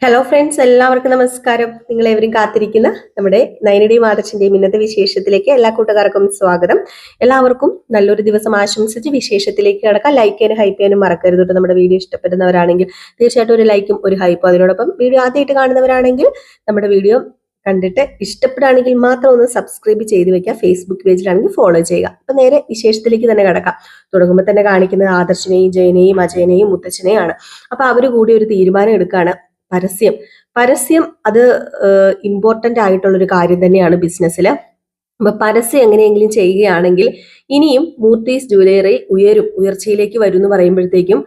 Hello friends, എല്ലാവർക്കും നമസ്കാരം. നിങ്ങളെവരും കാത്തിരിക്കുന്ന നമ്മുടെ നയനയുടെയും ആദർശിന്റെയും ഇന്നത്തെ വിശേഷത്തിലേക്ക് എല്ലാ കൂട്ടുകാർക്കും സ്വാഗതം. എല്ലാവർക്കും നല്ലൊരു ദിവസം ആശംസിച്ച് വിശേഷത്തിലേക്ക് കടക്കാം. ലൈക്ക് ചെയ്യാനും ഹൈപ്പ് ചെയ്യാനും മറക്കരുത് കേട്ടോ. നമ്മുടെ വീഡിയോ ഇഷ്ടപ്പെടുന്നവരാണെങ്കിൽ തീർച്ചയായിട്ടും ഒരു ലൈക്കും ഒരു ഹൈപ്പും, അതിനോടൊപ്പം വീഡിയോ ആദ്യമായിട്ട് കാണുന്നവരാണെങ്കിൽ നമ്മുടെ വീഡിയോ കണ്ടിട്ട് ഇഷ്ടപ്പെടുകയാണെങ്കിൽ മാത്രം ഒന്ന് സബ്സ്ക്രൈബ് ചെയ്ത് വെക്കുക. ഫേസ്ബുക്ക് പേജിലാണെങ്കിൽ ഫോളോ ചെയ്യുക. അപ്പൊ നേരെ വിശേഷത്തിലേക്ക് തന്നെ കടക്കാം. തുടങ്ങുമ്പോൾ തന്നെ കാണിക്കുന്നത് ആദർശിനെയും ജയനെയും അജയനെയും മുത്തച്ഛനെയാണ്. അപ്പൊ അവര് കൂടി ഒരു തീരുമാനം എടുക്കുകയാണ്. പരസ്യം പരസ്യം അത് ഇമ്പോർട്ടന്റ് ആയിട്ടുള്ള ഒരു കാര്യം തന്നെയാണ് ബിസിനസ്സിൽ. അപ്പൊ പരസ്യം എങ്ങനെയെങ്കിലും ചെയ്യുകയാണെങ്കിൽ ഇനിയും മൂർത്തീസ് ജ്വല്ലറി ഉയർച്ചയിലേക്ക് വരും എന്ന് പറയുമ്പോഴത്തേക്കും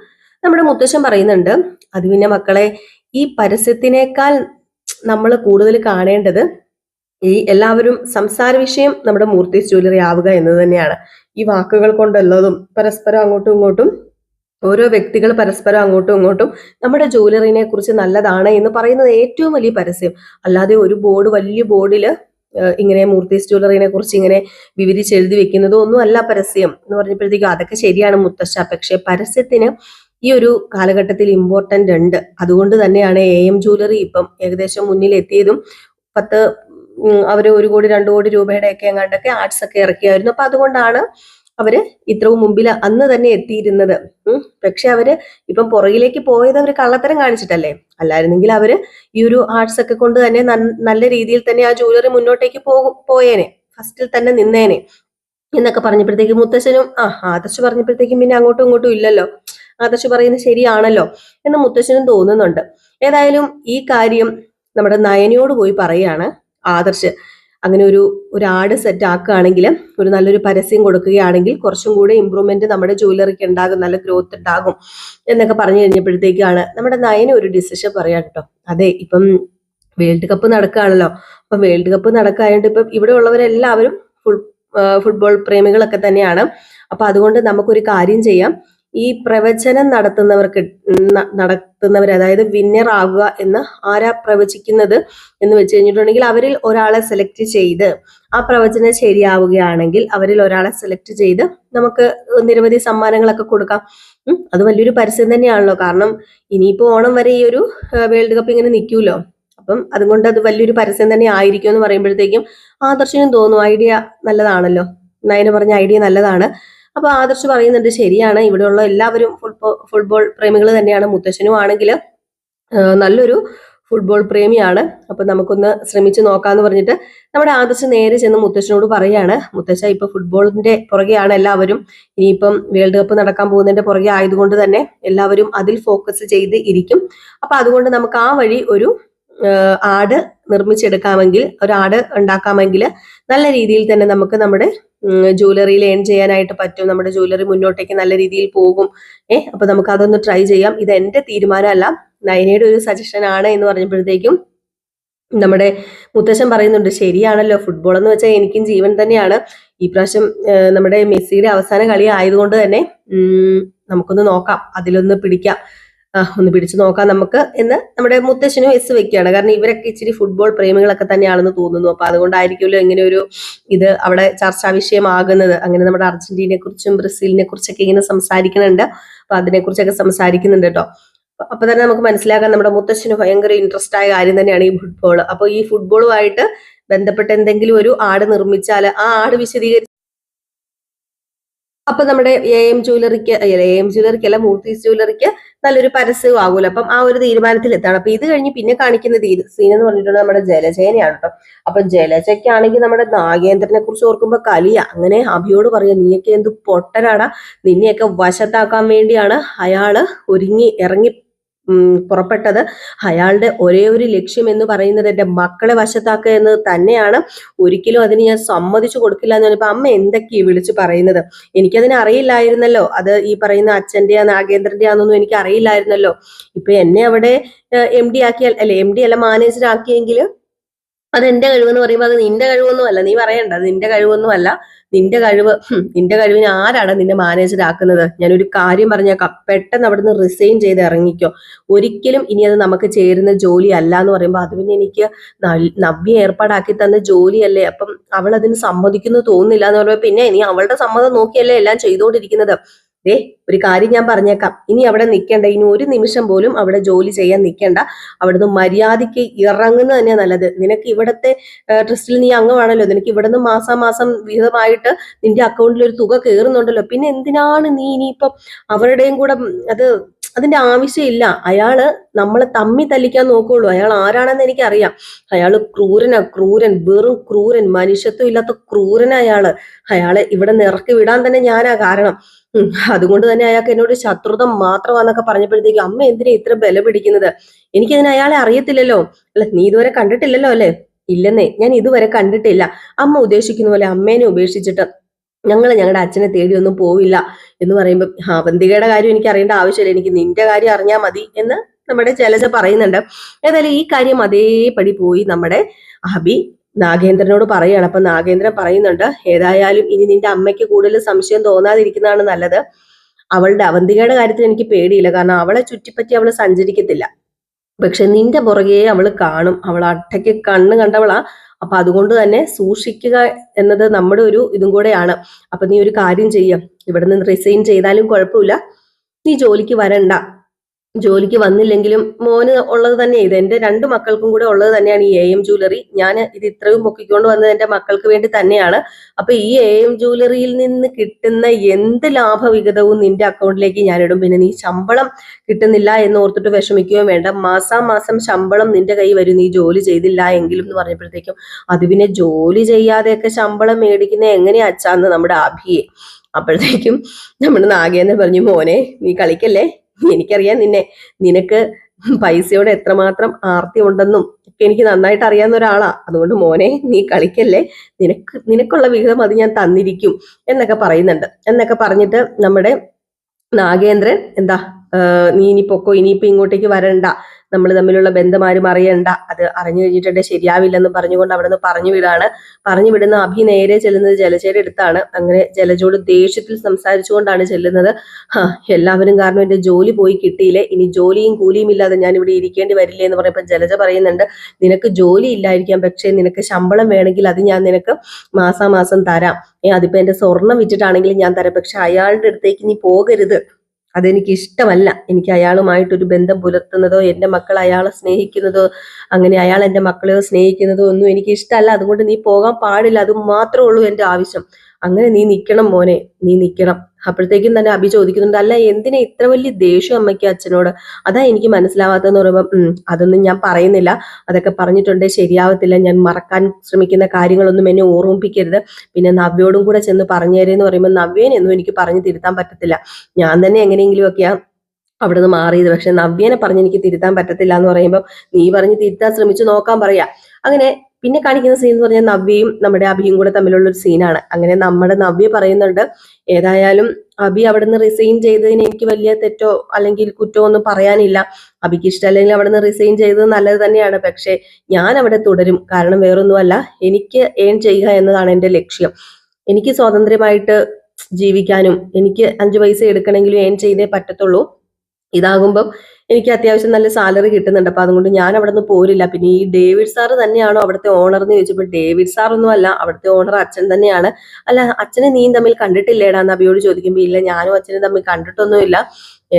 നമ്മുടെ മുത്തശ്ശൻ പറയുന്നുണ്ട്, അത് പിന്നെ മക്കളെ, ഈ പരസ്യത്തിനേക്കാൾ നമ്മൾ കൂടുതൽ കാണേണ്ടത് ഈ എല്ലാവരും സംസാര വിഷയം നമ്മുടെ മൂർത്തീസ് ജ്വല്ലറി ആവുക എന്നത് തന്നെയാണ്. ഈ വാക്കുകൾ കൊണ്ടുള്ളതും പരസ്പരം അങ്ങോട്ടും ഇങ്ങോട്ടും ഓരോ വ്യക്തികൾ പരസ്പരം അങ്ങോട്ടും ഇങ്ങോട്ടും നമ്മുടെ ജ്വല്ലറിനെ കുറിച്ച് നല്ലതാണ് എന്ന് പറയുന്നത് ഏറ്റവും വലിയ പരസ്യം. അല്ലാതെ ഒരു വലിയ ബോർഡിൽ ഇങ്ങനെ മൂർത്തീസ് ജ്വല്ലറിനെ കുറിച്ച് ഇങ്ങനെ വിവരിച്ചെഴുതി വെക്കുന്നതോ ഒന്നും അല്ല പരസ്യം എന്ന് പറഞ്ഞപ്പോഴത്തേക്കും അതൊക്കെ ശരിയാണ് മുത്തശ്ശ. പക്ഷെ പരസ്യത്തിന് ഈ ഒരു കാലഘട്ടത്തിൽ ഇമ്പോർട്ടന്റ് ഉണ്ട്. അതുകൊണ്ട് തന്നെയാണ് AM ജ്വല്ലറി ഇപ്പം ഏകദേശം മുന്നിൽ എത്തിയതും. അവര് 1 കോടി 2 കോടി രൂപയുടെ ഒക്കെ എങ്ങാണ്ടൊക്കെ ആർട്സ് ഒക്കെ ഇറക്കിയായിരുന്നു. അപ്പൊ അതുകൊണ്ടാണ് അവര് ഇത്രയും മുമ്പിൽ അന്ന് തന്നെ എത്തിയിരുന്നത്. പക്ഷെ അവര് ഇപ്പം പുറകിലേക്ക് പോയത് അവര് കള്ളത്തരം കാണിച്ചിട്ടല്ലേ. അല്ലായിരുന്നെങ്കിൽ അവര് ഈ ഒരു ആർട്സ് ഒക്കെ കൊണ്ട് തന്നെ നല്ല രീതിയിൽ തന്നെ ആ ജ്വല്ലറി മുന്നോട്ടേക്ക് പോയേനെ, ഫസ്റ്റിൽ തന്നെ നിന്നേനെ എന്നൊക്കെ പറഞ്ഞപ്പോഴത്തേക്കും മുത്തശ്ശനും ആദർശ് പറഞ്ഞപ്പോഴത്തേക്കും പിന്നെ അങ്ങോട്ടും ഇങ്ങോട്ടും ഇല്ലല്ലോ, ആദർശ് പറയുന്നത് ശരിയാണല്ലോ എന്ന് മുത്തശ്ശനും തോന്നുന്നുണ്ട്. ഏതായാലും ഈ കാര്യം നമ്മുടെ നയനയോട് പോയി പറയാണ് ആദർശ്. അങ്ങനെ ഒരു ആഡ് സെറ്റ് ആക്കുകയാണെങ്കിൽ, ഒരു നല്ലൊരു പരസ്യം കൊടുക്കുകയാണെങ്കിൽ കുറച്ചും കൂടെ ഇമ്പ്രൂവ്മെന്റ് നമ്മുടെ ജ്വല്ലറിക്ക് ഉണ്ടാകും, നല്ല ഗ്രോത്ത് ഉണ്ടാകും എന്നൊക്കെ പറഞ്ഞു കഴിഞ്ഞപ്പോഴത്തേക്കാണ് നമ്മുടെ നയന ഒരു ഡിസിഷൻ പറയാം കേട്ടോ. അതെ, ഇപ്പം വേൾഡ് കപ്പ് നടക്കുകയാണല്ലോ. അപ്പൊ വേൾഡ് കപ്പ് നടക്കാനായിട്ട് ഇപ്പം ഇവിടെ ഉള്ളവരെല്ലാവരും ഫുട്ബോൾ പ്രേമികളൊക്കെ തന്നെയാണ്. അപ്പൊ അതുകൊണ്ട് നമുക്കൊരു കാര്യം ചെയ്യാം. ഈ പ്രവചനം നടത്തുന്നവർ, അതായത് വിന്നർ ആകുക എന്ന് ആരാ പ്രവചിക്കുന്നത് എന്ന് വെച്ച് കഴിഞ്ഞിട്ടുണ്ടെങ്കിൽ അവരിൽ ഒരാളെ സെലക്ട് ചെയ്ത്, ആ പ്രവചനം ശരിയാവുകയാണെങ്കിൽ അവരിൽ ഒരാളെ സെലക്ട് ചെയ്ത് നമുക്ക് നിരവധി സമ്മാനങ്ങളൊക്കെ കൊടുക്കാം. അത് വലിയൊരു പരസ്യം തന്നെയാണല്ലോ. കാരണം ഇനിയിപ്പോ ഓണം വരെ ഈ ഒരു വേൾഡ് കപ്പ് ഇങ്ങനെ നിൽക്കുമല്ലോ. അപ്പം അതുകൊണ്ട് അത് വലിയൊരു പരസ്യം തന്നെ ആയിരിക്കും എന്ന് പറയുമ്പോഴത്തേക്കും ആദർശനും തോന്നും ഐഡിയ നല്ലതാണല്ലോ. നയന പറഞ്ഞ ഐഡിയ നല്ലതാണ്. അപ്പൊ ആദർശ് പറയുന്നുണ്ട്, ശരിയാണ്, ഇവിടെയുള്ള എല്ലാവരും ഫുട്ബോൾ പ്രേമികൾ തന്നെയാണ്. മുത്തശ്ശനും ആണെങ്കിൽ നല്ലൊരു ഫുട്ബോൾ പ്രേമിയാണ്. അപ്പൊ നമുക്കൊന്ന് ശ്രമിച്ചു നോക്കാന്ന് പറഞ്ഞിട്ട് നമ്മുടെ ആദർശ് നേരെ ചെന്ന് മുത്തശ്ശനോട് പറയാണ്, മുത്തശ്ശ, ഇപ്പൊ ഫുട്ബോളിന്റെ പുറകെയാണ് എല്ലാവരും. ഇനിയിപ്പം വേൾഡ് കപ്പ് നടക്കാൻ പോകുന്നതിന്റെ പുറകെ ആയതുകൊണ്ട് തന്നെ എല്ലാവരും അതിൽ ഫോക്കസ് ചെയ്ത് ഇരിക്കും. അപ്പൊ അതുകൊണ്ട് നമുക്ക് ആ വഴി ഒരു ആട് നിർമ്മിച്ചെടുക്കാമെങ്കിൽ, ഒരു ആട് ഉണ്ടാക്കാമെങ്കിൽ നല്ല രീതിയിൽ തന്നെ നമുക്ക് നമ്മുടെ ജ്വല്ലറിയിൽ ഏൺ ചെയ്യാനായിട്ട് പറ്റും. നമ്മുടെ ജ്വല്ലറി മുന്നോട്ടേക്ക് നല്ല രീതിയിൽ പോകും. അപ്പൊ നമുക്ക് അതൊന്ന് ട്രൈ ചെയ്യാം. ഇത് എന്റെ തീരുമാനമല്ല, നയനയുടെ ഒരു സജഷൻ ആണ് എന്ന് പറഞ്ഞപ്പോഴത്തേക്കും നമ്മുടെ മുത്തശ്ശൻ പറയുന്നുണ്ട്, ശരിയാണല്ലോ, ഫുട്ബോൾ എന്ന് വെച്ചാൽ എനിക്കും ജീവൻ തന്നെയാണ്. ഈ പ്രാവശ്യം നമ്മുടെ മെസ്സിയുടെ അവസാന കളി ആയതുകൊണ്ട് തന്നെ നമുക്കൊന്ന് നോക്കാം, അതിലൊന്ന് പിടിക്കാം, ഒന്ന് പിടിച്ചു നോക്കാം നമുക്ക് എന്ന് നമ്മുടെ മുത്തശ്ശനും വെക്കുകയാണ്. കാരണം ഇവരൊക്കെ ഇച്ചിരി ഫുട്ബോൾ പ്രേമികളൊക്കെ തന്നെയാണെന്ന് തോന്നുന്നു. അപ്പൊ അതുകൊണ്ടായിരിക്കുമല്ലോ ഇങ്ങനെ ഒരു ഇത് അവിടെ ചർച്ചാ വിഷയമാകുന്നത്. അങ്ങനെ നമ്മുടെ അർജന്റീനയെ കുറിച്ചും ബ്രസീലിനെ കുറിച്ചൊക്കെ ഇങ്ങനെ സംസാരിക്കുന്നുണ്ട്. അപ്പൊ അതിനെക്കുറിച്ചൊക്കെ സംസാരിക്കുന്നുണ്ട് കേട്ടോ. അപ്പൊ തന്നെ നമുക്ക് മനസ്സിലാക്കാൻ നമ്മുടെ മുത്തശ്ശന് ഭയങ്കര ഇൻട്രസ്റ്റ് ആയ കാര്യം തന്നെയാണ് ഈ ഫുട്ബോൾ. അപ്പൊ ഈ ഫുട്ബോളുമായിട്ട് ബന്ധപ്പെട്ട് എന്തെങ്കിലും ഒരു ആട് നിർമ്മിച്ചാൽ ആ ആട് വിശദീകരിച്ച് അപ്പൊ നമ്മുടെ AM ജ്വല്ലറിക്കല്ല, മൂർത്തീസ് ജ്വല്ലറിക്ക് നല്ലൊരു പരസ്യവും ആകൂല. അപ്പം ആ ഒരു തീരുമാനത്തിൽ എത്താണ്. അപ്പൊ ഇത് കഴിഞ്ഞ് പിന്നെ കാണിക്കുന്ന സീൻ എന്ന് പറഞ്ഞിട്ടുണ്ടെങ്കിൽ നമ്മുടെ ജലജേനയാണ് കേട്ടോ. അപ്പൊ ജലജയ്ക്കാണെങ്കിൽ നമ്മുടെ നാഗേന്ദ്രനെ കുറിച്ച് ഓർക്കുമ്പോ കലിയ. അങ്ങനെ അഭിയോട് പറയാം, നീയൊക്കെ എന്ത് പൊട്ടനാടാ, നിന്നെയൊക്കെ വശത്താക്കാൻ വേണ്ടിയാണ് അയാള് ഇറങ്ങി പുറപ്പെട്ടത്. അയാളുടെ ഒരേ ഒരു ലക്ഷ്യം എന്ന് പറയുന്നത് എന്റെ മക്കളെ വശത്താക്കുക എന്നത് തന്നെയാണ്. ഒരിക്കലും അതിന് ഞാൻ സമ്മതിച്ചു കൊടുക്കില്ല എന്ന് പറഞ്ഞപ്പോ അമ്മ എന്തൊക്കെയാ വിളിച്ചു പറയുന്നത്, എനിക്കതിനെ അറിയില്ലായിരുന്നല്ലോ, അത് ഈ പറയുന്ന അച്ഛന്റെയാ നാഗേന്ദ്രന്റെ ആണെന്നൊന്നും എനിക്ക് അറിയില്ലായിരുന്നല്ലോ. ഇപ്പൊ എന്നെ അവിടെ MD ആക്കിയാൽ, അല്ലെ MD അല്ല മാനേജർ ആക്കിയെങ്കിൽ അതെന്റെ കഴിവെന്ന് പറയുമ്പോൾ അത് നിന്റെ കഴിവൊന്നും അല്ല. നീ പറയണ്ട, അത് നിന്റെ കഴിവൊന്നും അല്ല. നിന്റെ കഴിവിന് ആരാണ് നിന്നെ മാനേജർ ആക്കുന്നത്? ഞാനൊരു കാര്യം പറഞ്ഞേക്കാം, പെട്ടെന്ന് അവിടുന്ന് റിസൈൻ ചെയ്ത് ഇറങ്ങിക്കോ. ഒരിക്കലും ഇനി അത് നമുക്ക് ചേരുന്ന ജോലി അല്ല എന്ന് പറയുമ്പോൾ അത് പിന്നെ എനിക്ക് നവ്യ ഏർപ്പാടാക്കി തന്ന ജോലിയല്ലേ, അപ്പം അവൾ അതിന് സമ്മതിക്കുന്നു തോന്നുന്നില്ല എന്ന് പറയുമ്പോൾ പിന്നെ നീ അവളുടെ സമ്മതം നോക്കിയല്ലേ എല്ലാം ചെയ്തുകൊണ്ടിരിക്കുന്നത്. ദേ ഒരു കാര്യം ഞാൻ പറഞ്ഞേക്കാം, ഇനി അവിടെ നിൽക്കേണ്ട, ഇനി ഒരു നിമിഷം പോലും അവിടെ ജോലി ചെയ്യാൻ നിൽക്കേണ്ട, അവിടുന്ന് മര്യാദയ്ക്ക് ഇറങ്ങുന്നത് തന്നെയാ നല്ലത്. നിനക്ക് ഇവിടത്തെ ട്രസ്റ്റിൽ നീ അംഗമാണല്ലോ, നിനക്ക് ഇവിടുന്ന് മാസാമാസം വിഹിതമായിട്ട് നിന്റെ അക്കൗണ്ടിൽ ഒരു തുക കയറുന്നുണ്ടല്ലോ, പിന്നെ എന്തിനാണ് നീ ഇനിയിപ്പം അവരുടെയും കൂടെ അത് അതിന്റെ ആവശ്യമില്ല. അയാള് നമ്മളെ തമ്മി തല്ലിക്കാൻ നോക്കുള്ളൂ. അയാൾ ആരാണെന്ന് എനിക്കറിയാം. അയാള് ക്രൂരൻ, വെറും ക്രൂരൻ, മനുഷ്യത്വം ഇല്ലാത്ത ക്രൂരനാ അയാള്. അയാളെ ഇവിടെ നിന്ന് ഇറക്കി വിടാൻ തന്നെ ഞാനാ കാരണം. അതുകൊണ്ട് തന്നെ അയാൾക്ക് എന്നോട് ശത്രുത മാത്രമാന്നൊക്കെ പറഞ്ഞപ്പോഴത്തേക്ക് അമ്മ എന്തിനാ ഇത്ര ബല പിടിക്കുന്നത്? എനിക്കതിന് അയാളെ അറിയത്തില്ലല്ലോ. അല്ല, നീ ഇതുവരെ കണ്ടിട്ടില്ലല്ലോ അല്ലെ? ഇല്ലെന്നേ, ഞാൻ ഇതുവരെ കണ്ടിട്ടില്ല. അമ്മ ഉദ്ദേശിക്കുന്ന പോലെ അമ്മേനെ ഉപേക്ഷിച്ചിട്ട് ഞങ്ങൾ ഞങ്ങളുടെ അച്ഛനെ തേടി ഒന്നും പോവില്ല എന്ന് പറയുമ്പോൾ അവന്തികയുടെ കാര്യം എനിക്ക് അറിയേണ്ട ആവശ്യമില്ല, എനിക്ക് നിന്റെ കാര്യം അറിഞ്ഞാൽ മതി എന്ന് നമ്മുടെ ജലജ പറയുന്നുണ്ട്. ഏതായാലും ഈ കാര്യം അതേപടി പോയി നമ്മുടെ അഭി നാഗേന്ദ്രനോട് പറയുകയാണ്. അപ്പൊ നാഗേന്ദ്രൻ പറയുന്നുണ്ട്, ഏതായാലും ഇനി നിന്റെ അമ്മയ്ക്ക് കൂടുതൽ സംശയം തോന്നാതിരിക്കുന്നതാണ് നല്ലത്. അവളുടെ അവന്തികയുടെ കാര്യത്തിൽ എനിക്ക് പേടിയില്ല, കാരണം അവളെ ചുറ്റിപ്പറ്റി അവള് സഞ്ചരിക്കത്തില്ല. പക്ഷെ നിന്റെ പുറകെ അവള് കാണും, അവൾ അട്ടയ്ക്ക് കണ്ണ് കണ്ടവളാ. അപ്പൊ അതുകൊണ്ട് തന്നെ സൂക്ഷിക്കുക എന്നത് നമ്മുടെ ഒരു ഇതും കൂടെയാണ്. അപ്പൊ നീ ഒരു കാര്യം ചെയ്യാം, ഇവിടെ നിന്ന് റിസൈൻ ചെയ്താലും കുഴപ്പമില്ല, നീ ജോലിക്ക് വരണ്ട. ജോലിക്ക് വന്നില്ലെങ്കിലും മോന് ഉള്ളത് തന്നെ, ഇത് എന്റെ 2 മക്കൾക്കും കൂടെ ഉള്ളത് തന്നെയാണ് ഈ AM ജ്വല്ലറി. ഞാൻ ഇത് ഇത്രയും പൊക്കിക്കൊണ്ട് വന്നത് എന്റെ മക്കൾക്ക് വേണ്ടി തന്നെയാണ്. അപ്പൊ ഈ AM ജ്വല്ലറിയിൽ നിന്ന് കിട്ടുന്ന എന്ത് ലാഭവിഹിതവും നിന്റെ അക്കൗണ്ടിലേക്ക് ഞാൻ ഇടും. പിന്നെ നീ ശമ്പളം കിട്ടുന്നില്ല എന്ന് ഓർത്തിട്ട് വിഷമിക്കുകയും വേണ്ട, മാസാമാസം ശമ്പളം നിന്റെ കൈ വരും, നീ ജോലി ചെയ്തില്ല എങ്കിലും എന്ന് പറഞ്ഞപ്പോഴത്തേക്കും അത് പിന്നെ ജോലി ചെയ്യാതെയൊക്കെ ശമ്പളം മേടിക്കുന്ന എങ്ങനെയാ അച്ഛാന്ന് നമ്മുടെ അഭിയെ. അപ്പോഴത്തേക്കും നമ്മുടെ നാഗേന്ദ്രൻ പറഞ്ഞു, മോനെ നീ കളിക്കല്ലേ, എനിക്കറിയാം നിനക്ക് പൈസയോട് എത്രമാത്രം ആർത്തി ഉണ്ടെന്നും ഒക്കെ എനിക്ക് നന്നായിട്ട് അറിയാവുന്ന ഒരാളാ. അതുകൊണ്ട് മോനെ നീ കളിക്കല്ലേ, നിനക്കുള്ള വിഹിതം അത് ഞാൻ തന്നിരിക്കും എന്നൊക്കെ പറയുന്നുണ്ട്. എന്നൊക്കെ പറഞ്ഞിട്ട് നമ്മുടെ നാഗേന്ദ്രൻ എന്താ, നീ ഇനി പൊക്കോ, ഇനിയിപ്പോ ഇങ്ങോട്ടേക്ക് വരണ്ട, നമ്മൾ തമ്മിലുള്ള ബന്ധം ആരും അറിയണ്ട, അത് അറിഞ്ഞു കഴിഞ്ഞിട്ടുണ്ടെങ്കിൽ ശരിയാവില്ലെന്ന് പറഞ്ഞുകൊണ്ട് അവിടെ നിന്ന് പറഞ്ഞു വിടുന്ന അഭി നേരെ ചെല്ലുന്നത് ജലജയുടെ അടുത്താണ്. അങ്ങനെ ജലജോട് ദേഷ്യത്തിൽ സംസാരിച്ചുകൊണ്ടാണ് ചെല്ലുന്നത്. എല്ലാവരും കാരണം എന്റെ ജോലി പോയി കിട്ടിയില്ലേ, ഇനി ജോലിയും കൂലിയും ഇല്ലാതെ ഞാൻ ഇവിടെ ഇരിക്കേണ്ടി വരില്ലേ എന്ന് പറയുമ്പോൾ ജലജ പറയുന്നുണ്ട്, നിനക്ക് ജോലി ഇല്ലായിരിക്കാം, പക്ഷെ നിനക്ക് ശമ്പളം വേണമെങ്കിൽ അത് ഞാൻ നിനക്ക് മാസാമാസം തരാം. അതിപ്പോ എന്റെ സ്വർണം വിറ്റിട്ടാണെങ്കിലും ഞാൻ തരാം, പക്ഷെ അയാളുടെ അടുത്തേക്ക് നീ പോകരുത്, അതെനിക്ക് ഇഷ്ടമല്ല. എനിക്ക് അയാളുമായിട്ടൊരു ബന്ധം പുലർത്തുന്നതോ എന്റെ മക്കൾ അയാളെ സ്നേഹിക്കുന്നതോ അങ്ങനെ അയാൾ എന്റെ മക്കളെയോ സ്നേഹിക്കുന്നതോ ഒന്നും എനിക്ക് ഇഷ്ടമല്ല. അതുകൊണ്ട് നീ പോകാൻ പാടില്ല, അത് മാത്രമേ ഉള്ളൂ എന്റെ ആവശ്യം. അങ്ങനെ നീ നിൽക്കണം മോനെ, നീ നിൽക്കണം. അപ്പോഴത്തേക്കും തന്നെ അഭി ചോദിക്കുന്നുണ്ട്, അല്ല എന്തിനാ ഇത്ര വലിയ ദേഷ്യം അമ്മയ്ക്ക് അച്ഛനോട്? അതാ എനിക്ക് മനസ്സിലാവാത്തെന്ന് പറയുമ്പോൾ അതൊന്നും ഞാൻ പറയുന്നില്ല, അതൊക്കെ പറഞ്ഞിട്ടുണ്ടേ ശരിയാവത്തില്ല, ഞാൻ മറക്കാൻ ശ്രമിക്കുന്ന കാര്യങ്ങളൊന്നും എന്നെ ഓർമ്മിപ്പിക്കരുത്. പിന്നെ നവ്യോടും കൂടെ ചെന്ന് പറഞ്ഞു തരേന്ന് പറയുമ്പോൾ നവ്യേനൊന്നും എനിക്ക് പറഞ്ഞു തിരുത്താൻ പറ്റത്തില്ല, ഞാൻ തന്നെ എങ്ങനെയെങ്കിലും ഒക്കെയാ അവിടെ നിന്ന് മാറിയത്. പക്ഷെ നവ്യനെ പറഞ്ഞ് എനിക്ക് തിരുത്താൻ പറ്റത്തില്ല എന്ന് പറയുമ്പോൾ നീ പറഞ്ഞ് തിരുത്താൻ ശ്രമിച്ചു നോക്കാൻ പറയാ. അങ്ങനെ പിന്നെ കാണിക്കുന്ന സീൻ എന്ന് പറഞ്ഞാൽ നവ്യയും നമ്മുടെ അഭിയും കൂടെ തമ്മിലുള്ള ഒരു സീനാണ്. അങ്ങനെ നമ്മുടെ നവ്യ പറയുന്നുണ്ട്, ഏതായാലും അഭി അവിടെ നിന്ന് റിസൈൻ ചെയ്തതിന് എനിക്ക് വലിയ തെറ്റോ അല്ലെങ്കിൽ കുറ്റമോ ഒന്നും പറയാനില്ല, അഭിക്ക് ഇഷ്ടമല്ലെങ്കിൽ അവിടെ നിന്ന് റിസൈൻ ചെയ്തത് നല്ലത് തന്നെയാണ്, പക്ഷെ ഞാൻ അവിടെ തുടരും. കാരണം വേറൊന്നുമല്ല, എനിക്ക് ഏൺ ചെയ്യുക എന്നതാണ് എൻ്റെ ലക്ഷ്യം. എനിക്ക് സ്വാതന്ത്ര്യമായിട്ട് ജീവിക്കാനും എനിക്ക് 5 പൈസ എടുക്കണമെങ്കിലും ഏൺ ചെയ്തേ പറ്റത്തുള്ളൂ. ഇതാകുമ്പം എനിക്ക് അത്യാവശ്യം നല്ല സാലറി കിട്ടുന്നുണ്ട്, അപ്പൊ അതുകൊണ്ട് ഞാൻ അവിടെ നിന്ന് പോരില്ല. പിന്നെ ഈ ഡേവിഡ് സാറ് തന്നെയാണോ അവിടുത്തെ ഓണർ എന്ന് ചോദിച്ചപ്പോൾ ഡേവിഡ് സാർ ഒന്നും അല്ല, അവിടുത്തെ ഓണർ അച്ഛൻ തന്നെയാണ്. അല്ല അച്ഛനെ നീയും തമ്മിൽ കണ്ടിട്ടില്ലേടാ എന്ന് അബിയോട് ചോദിക്കുമ്പോൾ ഇല്ല, ഞാനും അച്ഛനും തമ്മിൽ കണ്ടിട്ടൊന്നുമില്ല,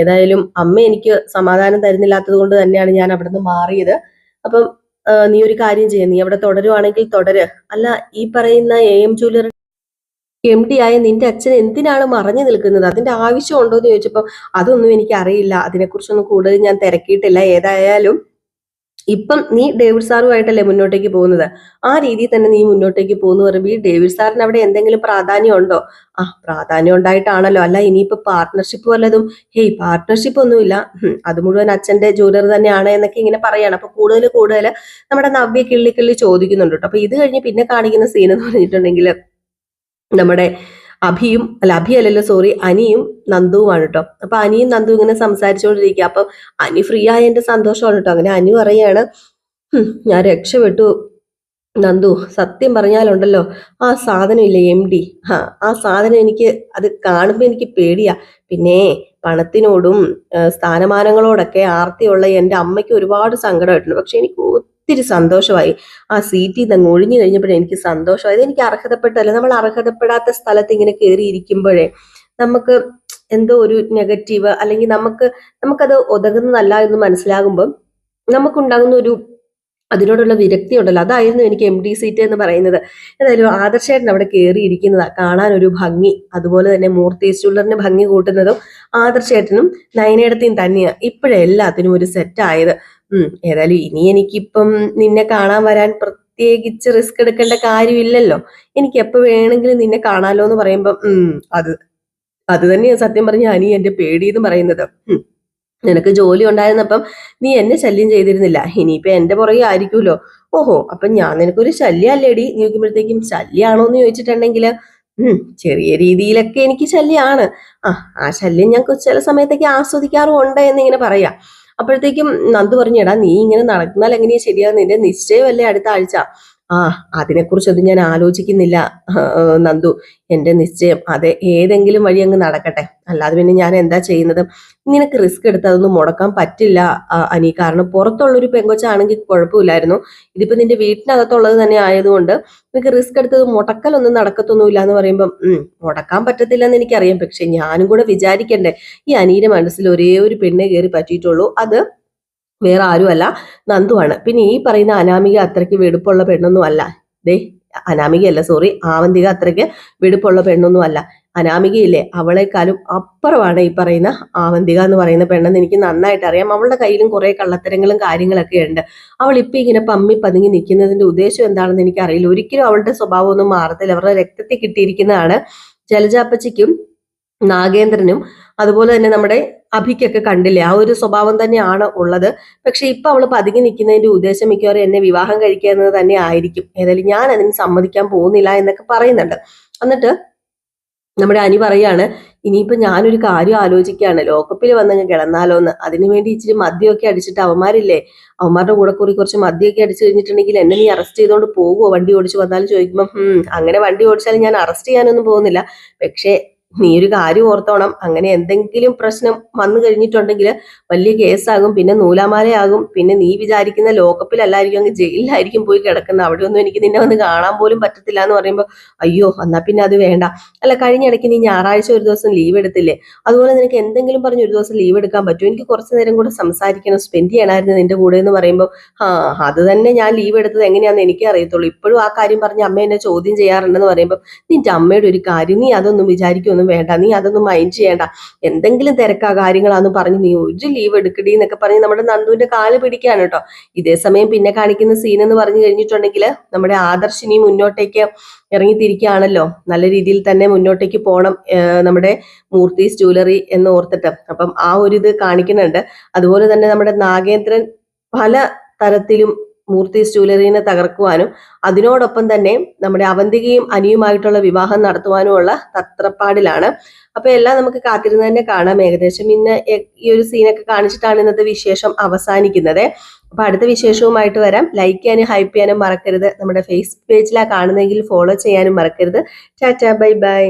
ഏതായാലും അമ്മ എനിക്ക് സമാധാനം തരുന്നില്ലാത്തത് കൊണ്ട് തന്നെയാണ് ഞാൻ അവിടെ നിന്ന് മാറിയത്. അപ്പം നീ ഒരു കാര്യം ചെയ്യാം, നീ അവിടെ തുടരുവാണെങ്കിൽ തുടര്. അല്ല ഈ പറയുന്ന AM ജ്വല്ലറി MD ആയ നിന്റെ അച്ഛൻ എന്തിനാണ് മറഞ്ഞു നിൽക്കുന്നത്, അതിന്റെ ആവശ്യമുണ്ടോ എന്ന് ചോദിച്ചപ്പോൾ അതൊന്നും എനിക്ക് അറിയില്ല, അതിനെക്കുറിച്ചൊന്നും കൂടുതൽ ഞാൻ തിരക്കിയിട്ടില്ല. ഏതായാലും ഇപ്പം നീ ഡേവിഡ് സാറുമായിട്ടല്ലേ മുന്നോട്ടേക്ക് പോകുന്നത്, ആ രീതിയിൽ തന്നെ നീ മുന്നോട്ടേക്ക് പോകുന്നു പറയുമ്പോൾ ഈ ഡേവിഡ് സാറിന് അവിടെ എന്തെങ്കിലും പ്രാധാന്യം ഉണ്ടോ? പ്രാധാന്യം ഉണ്ടായിട്ടാണല്ലോ, അല്ല ഇനിയിപ്പോ പാർട്ട്ണർഷിപ്പ് വല്ലതും? ഹേയ് പാർട്ട്ണർഷിപ്പ് ഒന്നുമില്ല, അത് മുഴുവൻ അച്ഛന്റെ ജ്വല്ലറി തന്നെയാണ് എന്നൊക്കെ ഇങ്ങനെ പറയാണ്. അപ്പൊ കൂടുതൽ നമ്മുടെ നവ്യ കിള്ളി ചോദിക്കുന്നുണ്ട് കേട്ടോ. അപ്പൊ ഇത് കഴിഞ്ഞ് പിന്നെ കാണിക്കുന്ന സീൻ എന്ന് പറഞ്ഞിട്ടുണ്ടെങ്കിൽ നമ്മുടെ അഭിയല്ലല്ലോ സോറി, അനിയും നന്ദുവുമാണ് കേട്ടോ. അപ്പൊ അനിയും നന്ദു ഇങ്ങനെ സംസാരിച്ചുകൊണ്ടിരിക്കുക. അപ്പൊ അനി ഫ്രീ ആയതിന്റെ സന്തോഷമാണ് കേട്ടോ. അങ്ങനെ അനി പറയാണ്, ഞാൻ രക്ഷപ്പെട്ടു നന്ദു, സത്യം പറഞ്ഞാലുണ്ടല്ലോ ആ സാധനം ഇല്ലേ MD, ആ സാധനം എനിക്ക് അത് കാണുമ്പോ എനിക്ക് പേടിയാ. പിന്നെ പണത്തിനോടും സ്ഥാനമാനങ്ങളോടൊക്കെ ആർത്തിയുള്ള എൻ്റെ അമ്മയ്ക്ക് ഒരുപാട് സങ്കടമായിട്ടുണ്ട്, പക്ഷെ എനിക്ക് ഒത്തിരി സന്തോഷമായി. ആ സീറ്റിൽ നിന്ന് അങ്ങ് ഒഴിഞ്ഞു കഴിഞ്ഞപ്പോഴേ എനിക്ക് സന്തോഷമായത്. എനിക്ക് അർഹതപ്പെട്ടല്ല, നമ്മൾ അർഹതപ്പെടാത്ത സ്ഥലത്ത് ഇങ്ങനെ കയറിയിരിക്കുമ്പോഴേ നമുക്ക് എന്തോ ഒരു നെഗറ്റീവ്, അല്ലെങ്കിൽ നമുക്കത് ഉതകുന്നതല്ല എന്ന് മനസ്സിലാകുമ്പോൾ നമുക്കുണ്ടാകുന്ന അതിനോടുള്ള വിരക്തി ഉണ്ടല്ലോ, അതായിരുന്നു എനിക്ക് MD സീറ്റ് എന്ന് പറയുന്നത്. ഏതായാലും ആദർശേട്ടൻ അവിടെ കയറിയിരിക്കുന്നതാ കാണാൻ ഒരു ഭംഗി. അതുപോലെ തന്നെ മൂർത്തി ജ്വല്ലറിന് ഭംഗി കൂട്ടുന്നതും ആദർശേട്ടനും നയനേടത്തെയും തന്നെയാണ് ഇപ്പോഴേ എല്ലാത്തിനും ഒരു സെറ്റ് ആയത്. ഏതായാലും ഇനി എനിക്കിപ്പം നിന്നെ കാണാൻ വരാൻ പ്രത്യേകിച്ച് റിസ്ക് എടുക്കേണ്ട കാര്യമില്ലല്ലോ. എനിക്ക് എപ്പോ വേണമെങ്കിലും നിന്നെ കാണാലോ എന്ന് പറയുമ്പം അത് അത് തന്നെയാണ് സത്യം പറഞ്ഞ അനി എന്റെ പേടി എന്ന് പറയുന്നത്. നിനക്ക് ജോലി ഉണ്ടായിരുന്നപ്പം നീ എന്നെ ശല്യം ചെയ്തിരുന്നില്ല, ഇനിയിപ്പൊ എന്റെ പുറകെ ആയിരിക്കുമല്ലോ. ഓഹോ, അപ്പൊ ഞാൻ നിനക്കൊരു ശല്യം അല്ലേടി നീ നോക്കുമ്പോഴത്തേക്കും ശല്യാണോ എന്ന് ചോദിച്ചിട്ടുണ്ടെങ്കിൽ ചെറിയ രീതിയിലൊക്കെ എനിക്ക് ശല്യമാണ്. ആ ശല്യം ഞാൻ ചില സമയത്തൊക്കെ ആസ്വദിക്കാറും ഉണ്ട് എന്നിങ്ങനെ പറയാം. അപ്പോഴത്തേക്കും നന്ദു പറഞ്ഞു, എടാ നീ ഇങ്ങനെ നടന്നാൽ എങ്ങനെയാ ശരിയാകും, നിന്റെ നിശ്ചയമല്ലേ അടുത്ത ആഴ്ച. അതിനെക്കുറിച്ചൊന്നും ഞാൻ ആലോചിക്കുന്നില്ല നന്ദു. എന്റെ നിശ്ചയം അതെ ഏതെങ്കിലും വഴി അങ്ങ് നടക്കട്ടെ, അല്ലാതെ പിന്നെ ഞാൻ എന്താ ചെയ്യുന്നത്. നിനക്ക് റിസ്ക് എടുത്ത് അതൊന്നും മുടക്കാൻ പറ്റില്ല അനി. കാരണം പുറത്തുള്ളൊരു പെങ്കൊച്ചാണെങ്കിൽ കുഴപ്പമില്ലായിരുന്നു, ഇതിപ്പോ നിന്റെ വീട്ടിനകത്തുള്ളത് തന്നെ ആയതുകൊണ്ട് നിനക്ക് റിസ്ക് എടുത്തത് മുടക്കലൊന്നും നടക്കത്തൊന്നുമില്ല എന്ന് പറയുമ്പം മുടക്കാൻ പറ്റത്തില്ലെന്ന് എനിക്കറിയാം. പക്ഷെ ഞാനും കൂടെ വിചാരിക്കണ്ടേ, ഈ അനിയുടെ മനസ്സിൽ ഒരേ ഒരു പെണ്ണെ കയറി പറ്റിയിട്ടുള്ളൂ, അത് വേറെ ആരുമല്ല നന്ദുവാണ്. പിന്നെ ഈ പറയുന്ന അനാമിക അത്രയ്ക്ക് വെടുപ്പുള്ള പെണ്ണൊന്നും അല്ല. അനാമികയല്ല, സോറി, ആവന്തിക അത്രയ്ക്ക് വെടുപ്പുള്ള പെണ്ണൊന്നും അല്ല. അനാമികയില്ലേ, അവളെക്കാളും അപ്പുറമാണ് ഈ പറയുന്ന ആവന്തിക എന്ന് പറയുന്ന പെണ്ണെന്ന് എനിക്ക് നന്നായിട്ട് അറിയാം. അവളുടെ കയ്യിലും കുറെ കള്ളത്തരങ്ങളും കാര്യങ്ങളൊക്കെ ഉണ്ട്. അവൾ ഇപ്പൊ ഇങ്ങനെ പമ്മി പതുങ്ങി നിൽക്കുന്നതിന്റെ ഉദ്ദേശം എന്താണെന്ന് എനിക്കറിയില്ല. ഒരിക്കലും അവളുടെ സ്വഭാവം ഒന്നും മാറത്തില്ല. അവരുടെ രക്തത്തിൽ കിട്ടിയിരിക്കുന്നതാണ്. ജലജാപ്പച്ചിക്കും നാഗേന്ദ്രനും അതുപോലെ തന്നെ നമ്മുടെ അഭിക്കൊക്കെ കണ്ടില്ലേ, ആ ഒരു സ്വഭാവം തന്നെയാണ് ഉള്ളത്. പക്ഷെ ഇപ്പൊ അവള് പതുങ്ങി നിൽക്കുന്നതിന്റെ ഉദ്ദേശം മിക്കവാറും എന്നെ വിവാഹം കഴിക്കുക എന്നത് തന്നെ ആയിരിക്കും. ഏതായാലും ഞാൻ അതിന് സമ്മതിക്കാൻ പോകുന്നില്ല എന്നൊക്കെ പറയുന്നുണ്ട്. എന്നിട്ട് നമ്മുടെ അനി പറയാണ്, ഇനിയിപ്പോ ഞാനൊരു കാര്യം ആലോചിക്കുകയാണ്, ലോകകപ്പിൽ വന്നങ്ങ് കിടന്നാലോന്ന്. അതിനുവേണ്ടി ഇച്ചിരി മദ്യമൊക്കെ അടിച്ചിട്ട് അവന്മാരില്ലേ, അവന്മാരുടെ കൂടെ കൂടി കുറച്ച് മദ്യമൊക്കെ അടിച്ചു കഴിഞ്ഞിട്ടുണ്ടെങ്കിൽ എന്നെ നീ അറസ്റ്റ് ചെയ്തോണ്ട് പോകുമോ വണ്ടി ഓടിച്ചു വന്നാലും ചോദിക്കുമ്പോൾ അങ്ങനെ വണ്ടി ഓടിച്ചാലും ഞാൻ അറസ്റ്റ് ചെയ്യാനൊന്നും പോകുന്നില്ല. പക്ഷേ നീ ഒരു കാര്യം ഓർത്തോണം, അങ്ങനെ എന്തെങ്കിലും പ്രശ്നം വന്നു കഴിഞ്ഞിട്ടുണ്ടെങ്കിൽ വലിയ കേസാകും, പിന്നെ നൂലാമാലയാകും, പിന്നെ നീ വിചാരിക്കുന്ന ലോകകപ്പിലല്ലായിരിക്കും അങ്ങ് ജയിലിലായിരിക്കും പോയി കിടക്കുന്നത്, അവിടെ ഒന്നും എനിക്ക് നിന്നെ വന്ന് കാണാൻ പോലും പറ്റത്തില്ല എന്ന് പറയുമ്പോൾ അയ്യോ എന്നാ പിന്നെ അത് വേണ്ട. അല്ല, കഴിഞ്ഞ ഇടയ്ക്ക് നീ ഞായറാഴ്ച ഒരു ദിവസം ലീവ് എടുത്തില്ലേ, അതുപോലെ നിനക്ക് എന്തെങ്കിലും പറഞ്ഞ് ഒരു ദിവസം ലീവ് എടുക്കാൻ പറ്റുമോ, എനിക്ക് കുറച്ചു നേരം കൂടെ സംസാരിക്കണം, സ്പെൻഡ് ചെയ്യണമായിരുന്നു നിന്റെ കൂടെ എന്ന് പറയുമ്പോൾ അത് തന്നെ ഞാൻ ലീവ് എടുത്തത് എങ്ങനെയാണെന്ന് എനിക്കേ അറിയത്തുള്ളൂ, ഇപ്പോഴും ആ കാര്യം പറഞ്ഞ് അമ്മ എന്നെ ചോദ്യം ചെയ്യാറുണ്ടെന്ന് പറയുമ്പോൾ നിന്റെ അമ്മയുടെ ഒരു കാര്യം നീ അതൊന്നും വിചാരിക്കൊന്നും വേണ്ട, നീ അതൊന്നും മൈൻഡ് ചെയ്യേണ്ട, എന്തെങ്കിലും തിരക്കാ കാര്യങ്ങളാന്ന് പറഞ്ഞ് നീ ഒരു ലീവ് എടുക്കടി എന്നൊക്കെ പറഞ്ഞ് നമ്മുടെ നന്ദുവിന്റെ കാല് പിടിക്കാണ് കേട്ടോ. ഇതേ സമയം പിന്നെ കാണിക്കുന്ന സീൻ എന്ന് പറഞ്ഞു കഴിഞ്ഞിട്ടുണ്ടെങ്കിൽ നമ്മുടെ ആദർശിനി മുന്നോട്ടേക്ക് ഇറങ്ങിത്തിരിക്കുകയാണല്ലോ, നല്ല രീതിയിൽ തന്നെ മുന്നോട്ടേക്ക് പോകണം നമ്മുടെ മൂർത്തീസ് ജ്വല്ലറി എന്ന് ഓർത്തിട്ട്. അപ്പം ആ ഒരു ഇത് കാണിക്കുന്നുണ്ട്. അതുപോലെ തന്നെ നമ്മുടെ നാഗേന്ദ്രൻ പല തരത്തിലും മൂർത്തീസ് ജ്വല്ലറിനെ തകർക്കുവാനും അതിനോടൊപ്പം തന്നെ നമ്മുടെ അവന്തികയും അനിയുമായിട്ടുള്ള വിവാഹം നടത്തുവാനുമുള്ള തത്രപ്പാടിലാണ്. അപ്പൊ എല്ലാം നമുക്ക് കാത്തിരുന്ന് തന്നെ കാണാം. ഏകദേശം ഇന്ന് ഈ ഒരു സീനൊക്കെ കാണിച്ചിട്ടാണ് ഇന്നത്തെ വിശേഷം അവസാനിക്കുന്നത്. അപ്പൊ അടുത്ത വിശേഷവുമായിട്ട് വരാം. ലൈക്ക് ചെയ്യാനും ഹൈപ്പ് ചെയ്യാനും മറക്കരുത്. നമ്മുടെ ഫേസ്ബുക്ക് പേജിലാണ് കാണുന്നതെങ്കിൽ ഫോളോ ചെയ്യാനും മറക്കരുത്. Tata, bye bye.